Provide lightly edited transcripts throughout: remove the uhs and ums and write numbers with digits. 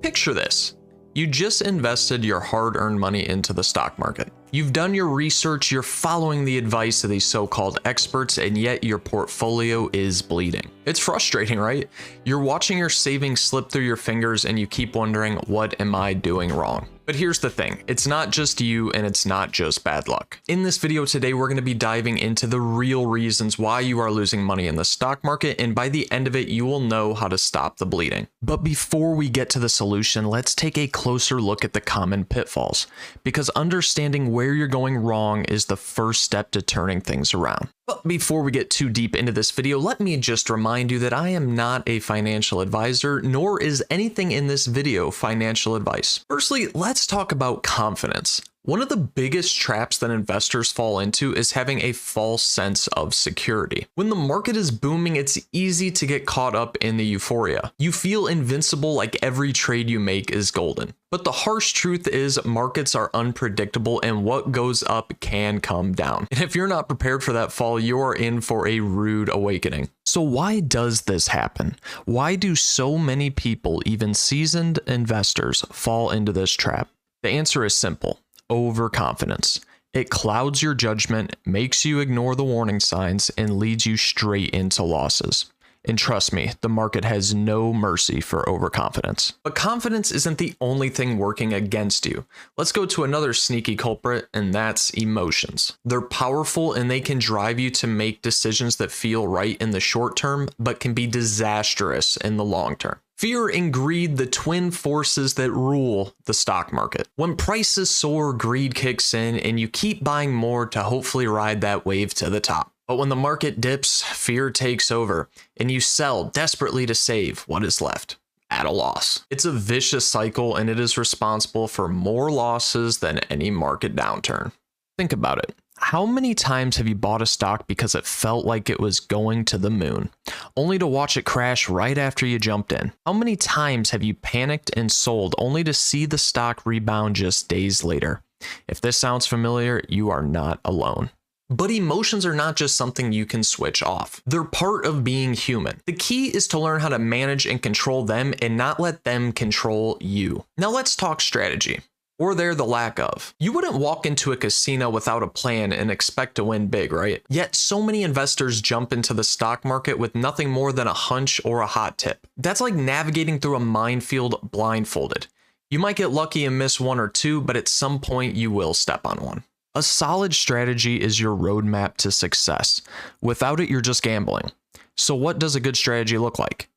Picture this. You just invested your hard-earned money into the stock market. You've done your research, you're following the advice of these so-called experts, and yet your portfolio is bleeding. It's frustrating, right? You're watching your savings slip through your fingers and you keep wondering, what am I doing wrong? But here's the thing, it's not just you and it's not just bad luck. In this video today, we're going to be diving into the real reasons why you are losing money in the stock market, and by the end of it, you will know how to stop the bleeding. But before we get to the solution, let's take a closer look at the common pitfalls, because understanding where you're going wrong is the first step to turning things around. But before we get too deep into this video, let me just remind you that I am not a financial advisor, nor is anything in this video financial advice. Firstly, let's talk about confidence. One of the biggest traps that investors fall into is having a false sense of security. When the market is booming, it's easy to get caught up in the euphoria. You feel invincible, like every trade you make is golden. But the harsh truth is markets are unpredictable and what goes up can come down. And if you're not prepared for that fall, you're in for a rude awakening. So why does this happen? Why do so many people, even seasoned investors, fall into this trap? The answer is simple. Overconfidence. It clouds your judgment, makes you ignore the warning signs, and leads you straight into losses. And trust me, the market has no mercy for overconfidence. But confidence isn't the only thing working against you. Let's go to another sneaky culprit, and that's emotions. They're powerful and they can drive you to make decisions that feel right in the short term, but can be disastrous in the long term. Fear and greed, the twin forces that rule the stock market. When prices soar, greed kicks in and you keep buying more to hopefully ride that wave to the top. But when the market dips, fear takes over and you sell desperately to save what is left at a loss. It's a vicious cycle and it is responsible for more losses than any market downturn. Think about it. How many times have you bought a stock because it felt like it was going to the moon, only to watch it crash right after you jumped in? How many times have you panicked and sold only to see the stock rebound just days later? If this sounds familiar, you are not alone. But emotions are not just something you can switch off. They're part of being human. The key is to learn how to manage and control them and not let them control you. Now let's talk strategy. Or the lack of. You wouldn't walk into a casino without a plan and expect to win big, right? Yet so many investors jump into the stock market with nothing more than a hunch or a hot tip. That's like navigating through a minefield blindfolded. You might get lucky and miss one or two, but at some point you will step on one. A solid strategy is your roadmap to success. Without it, you're just gambling. So what does a good strategy look like?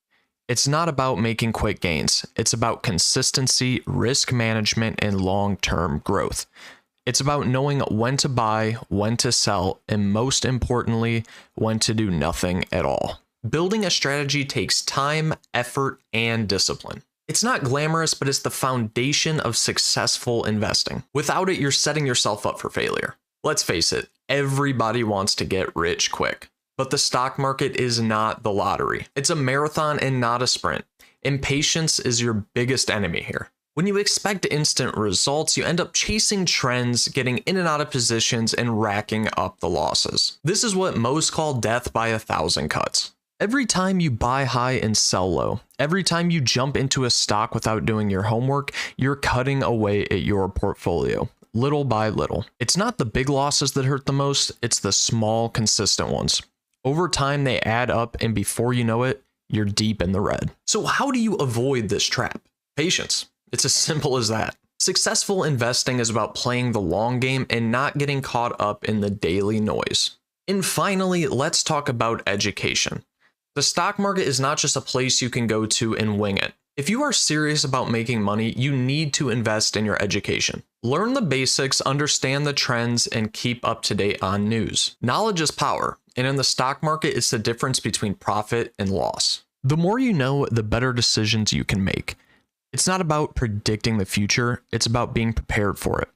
It's not about making quick gains. It's about consistency, risk management, and long-term growth. It's about knowing when to buy, when to sell, and most importantly, when to do nothing at all. Building a strategy takes time, effort, and discipline. It's not glamorous, but it's the foundation of successful investing. Without it, you're setting yourself up for failure. Let's face it, everybody wants to get rich quick. But the stock market is not the lottery. It's a marathon and not a sprint. Impatience is your biggest enemy here. When you expect instant results, you end up chasing trends, getting in and out of positions, and racking up the losses. This is what most call death by 1,000 cuts. Every time you buy high and sell low, every time you jump into a stock without doing your homework, you're cutting away at your portfolio. Little by little. It's not the big losses that hurt the most, it's the small, consistent ones. Over time, they add up, and before you know it, you're deep in the red. So how do you avoid this trap? Patience. It's as simple as that. Successful investing is about playing the long game and not getting caught up in the daily noise. And finally, let's talk about education. The stock market is not just a place you can go to and wing it. If you are serious about making money, you need to invest in your education. Learn the basics, understand the trends, and keep up to date on news. Knowledge is power. And in the stock market, it's the difference between profit and loss. The more you know, the better decisions you can make. It's not about predicting the future, it's about being prepared for it.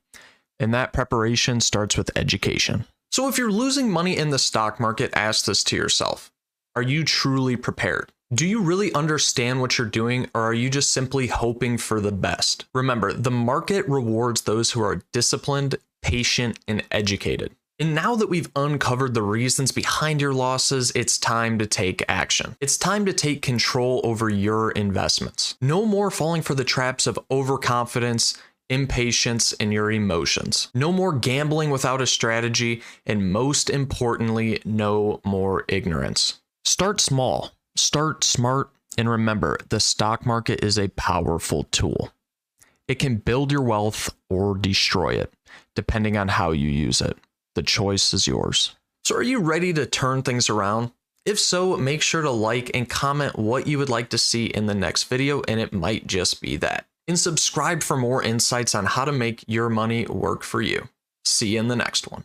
And that preparation starts with education. So if you're losing money in the stock market, ask this to yourself. Are you truly prepared? Do you really understand what you're doing, or are you just simply hoping for the best? Remember, the market rewards those who are disciplined, patient, and educated. And now that we've uncovered the reasons behind your losses, it's time to take action. It's time to take control over your investments. No more falling for the traps of overconfidence, impatience, and your emotions. No more gambling without a strategy, and most importantly, no more ignorance. Start small, start smart, and remember, the stock market is a powerful tool. It can build your wealth or destroy it, depending on how you use it. The choice is yours. So are you ready to turn things around? If so, make sure to like and comment what you would like to see in the next video, and it might just be that. And subscribe for more insights on how to make your money work for you. See you in the next one.